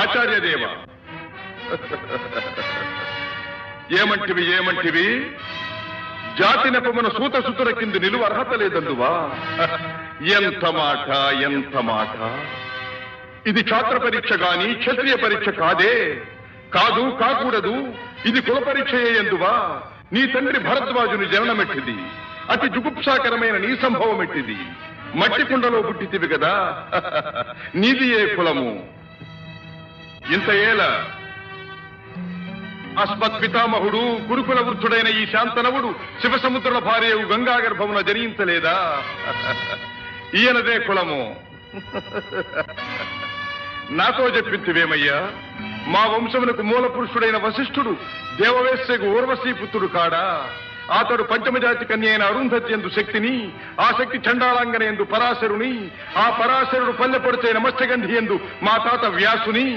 ఆచార్యదేవ ఏమంటివి జాతి నెపమున సూత సుతుల కింద నిలువ అర్హత లేదందువా? ఎంత మాట! ఇది ఛాత్ర పరీక్ష గాని క్షత్రియ పరీక్ష కాదే. కాకూడదు. ఇది కుల పరీక్షయే ఎందువా? నీ తండ్రి భరద్వాజుని జననమెట్టిది. అతి జుగుప్సాకరమైన నీ సంభవం ఎట్టిది. మట్టి కుండలో పుట్టితివి కదా. నీది ఏ కులము? ఇంత ఏల అస్మత్ పితామహుడు గురుకుల వృద్ధుడైన ఈ శాంతనవుడు శివసముద్రుల భార్యవు గంగా గర్భమున జనించలేదా? ఈయనదే కులము. నాతో చెప్పింతివేమయ్యా? మా వంశమునకు మూల పురుషుడైన వశిష్ఠుడు దేవవేశ్యకు ఊర్వశీపుత్రుడు కాడా? అతడు పంచమజాతి కన్య అయిన అరుంధతి యందు శక్తిని, ఆ శక్తి చండాళాంగన యందు పరాశరుని, ఆ పరాశరుడు పల్లెపొడిచైన మత్స్యగంధి యందు మా తాత వ్యాసుని,